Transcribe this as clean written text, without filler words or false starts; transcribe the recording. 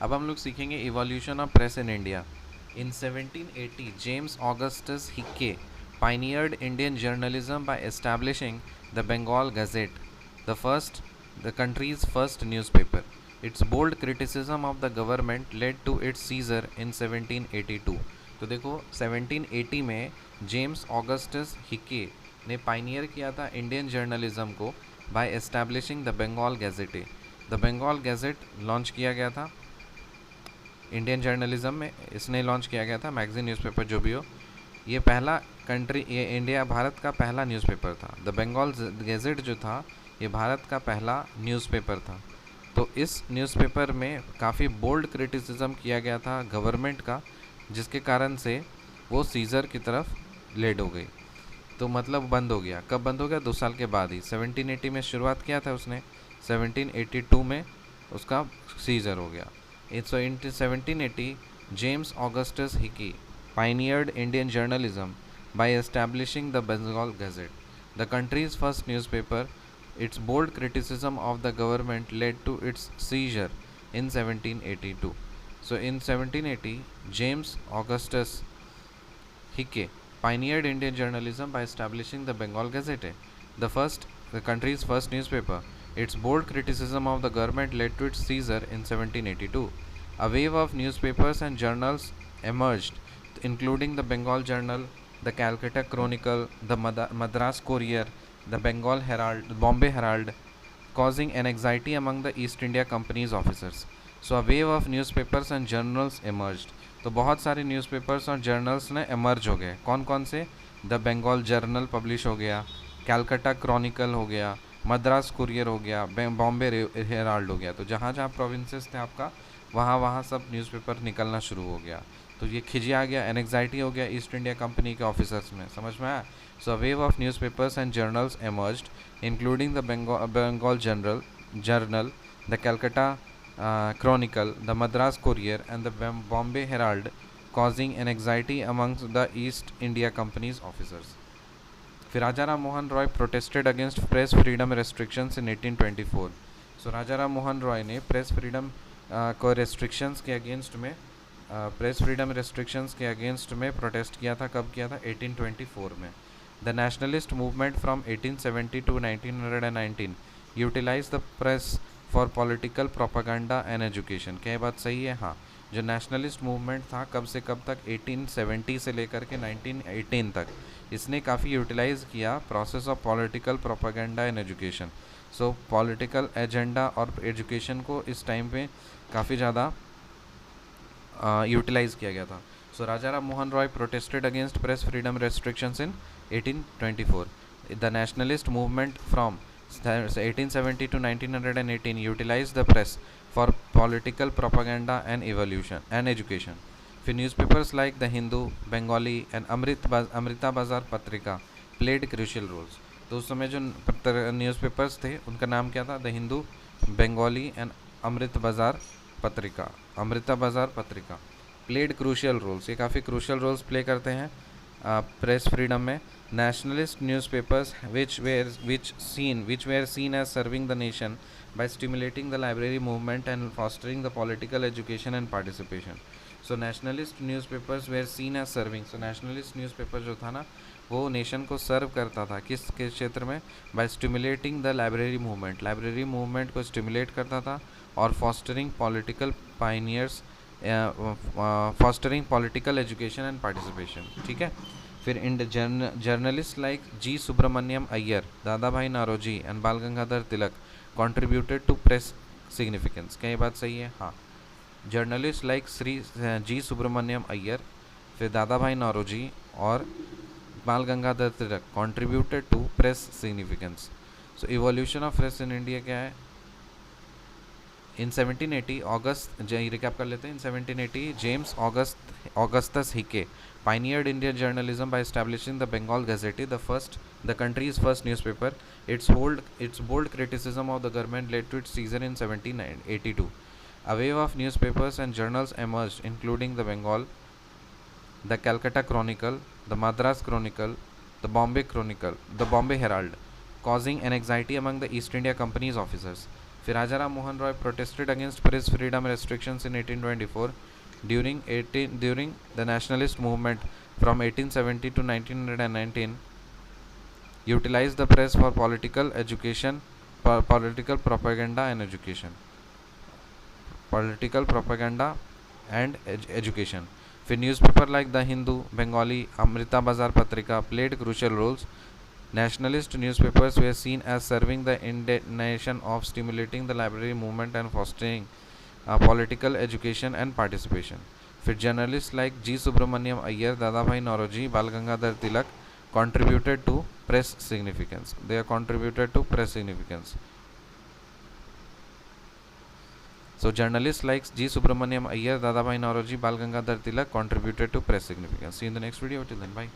अब हम लोग सीखेंगे evolution of press in India. In 1780 James Augustus Hicky pioneered Indian journalism by establishing the Bengal Gazette, the country's first newspaper. Its bold criticism of the government led to its seizure in 1782. तो देखो 1780 में James Augustus हिक्के ने pioneer किया था Indian journalism को by establishing the Bengal Gazette. The Bengal Gazette launch किया गया था इंडियन जर्नलिज्म में, इसने लॉन्च किया गया था मैगजीन न्यूज़पेपर जो भी हो। ये पहला ये इंडिया भारत का पहला न्यूज़पेपर था। द बंगाल गैजेट जो था ये भारत का पहला न्यूज़पेपर था। तो इस न्यूज़पेपर में काफ़ी बोल्ड क्रिटिसिज्म किया गया था गवर्नमेंट का, जिसके कारण से वो सीज़र की तरफ लेड हो गई। तो मतलब बंद हो गया। कब बंद हो गया? 2 साल के बाद ही। 1780 में शुरुआत किया था उसने, 1782 में उसका सीज़र हो गया। So in 1780, James Augustus Hickey pioneered Indian journalism by establishing the Bengal Gazette, the country's first newspaper. Its bold criticism of the government led to its seizure in 1782. So in 1780, James Augustus Hickey pioneered Indian journalism by establishing the Bengal Gazette, the country's first newspaper. Its bold criticism of the government led to its seizure in 1782. A wave of newspapers and journals emerged, including the Bengal Journal, the Calcutta Chronicle, the Madras Courier, the Bengal Herald, the Bombay Herald, causing an anxiety among the East India Company's officers. So a wave of newspapers and journals emerged. तो बहुत सारे newspapers और journals ने emerge हो गए। कौन कौन से? द बंगाल जर्नल पब्लिश हो गया, कैलकाटा क्रॉनिकल हो गया, मद्रास कुरियर हो गया, बॉम्बे हेराल्ड हो गया। तो जहाँ जहाँ प्रोविंसेस थे आपका, वहाँ वहाँ सब न्यूज़पेपर निकलना शुरू हो गया। तो ये खिजिया आ गया, एनग्जाइटी हो गया ईस्ट इंडिया कंपनी के ऑफिसर्स में। समझ में आया? So wave of newspapers and journals emerged, including the Bengal journal, the Calcutta Chronicle, the Madras Courier, and the Bombay Herald, causing an anxiety amongst the East India Company's officers. फिर Raja Ram Mohan Roy protested against press freedom restrictions in 1824. So Raja Ram Mohan Roy ने press freedom को restrictions के against में protest किया था। कब किया था? 1824 में। The nationalist movement from 1870 to 1919 utilise the press for political propaganda and education. क्या ये बात सही है? हाँ। जो नेशनलिस्ट मूवमेंट था कब से कब तक? 1870 से लेकर के 1918 तक इसने काफ़ी यूटिलाइज़ किया process of political propaganda and education. So political agenda और एजुकेशन को इस टाइम पे काफ़ी ज़्यादा यूटिलाइज़ किया गया था। So Raja Ram Mohan Roy protested against press freedom restrictions in 1824. The nationalist movement from 1870 to 1918 utilized the press for political propaganda and education. फिर newspapers like the Hindu, Bengali and Amrita बाज़ार पत्रिका प्लेड क्रूशियल रोल्स। तो उस समय जो न्यूज़पेपर्स थे उनका नाम क्या था? द हिंदू, बंगाली एंड अमृता बाज़ार पत्रिका प्लेड क्रूशियल रोल्स। ये काफ़ी क्रूशियल रोल्स प्ले करते हैं प्रेस फ्रीडम में। Nationalist newspapers which were seen as serving the nation by stimulating the library movement and fostering the political education and participation. So nationalist newspapers were seen as serving. So nationalist newspaper जो था ना वो nation को सर्व करता था किस क्षेत्र में? by stimulating the library movement को स्टिमुलेट करता था और fostering political education and participation. ठीक है। फिर journalist like G Subramania Iyer, Dadabhai Naoroji and Bal Gangadhar Tilak contributed to press significance. क्या ये बात सही है? हाँ। Journalist like Shri G Subramania Iyer, फिर दादा भाई नारोजी और Bal Gangadhar Tilak contributed to press significance. So evolution of press in India क्या है? इन 1780 रिकैप कर लेते हैं। In 1780 James Augustus Hicky pioneered Indian journalism by establishing the Bengal Gazette, the country's first newspaper. Its bold criticism of the government led to its seizure in 1782. A wave of newspapers and journals emerged, including the Bengal, the Calcutta Chronicle, the Madras Chronicle, the Bombay Herald, causing an anxiety among the East India Company's officers. फिर Rajaram Mohan Roy protested against press freedom restrictions in 1824 during the nationalist movement from 1870 to 1919, utilized the press for political education, political propaganda and education. Political propaganda and education. फिर newspaper like the Hindu, Bengali, Amrita बाजार पत्रिका played crucial roles. Nationalist newspapers were seen as serving the intention of stimulating the library movement and fostering political education and participation. फिर journalists like G. Subramaniam Iyer, Dadabhai Naoroji, Bal Gangadhar Tilak contributed to press significance. They are contributed to press significance. So journalists like G. Subramaniam Iyer, Dadabhai Naoroji, Bal Gangadhar Tilak contributed to press significance. See you in the next video. Till then, bye.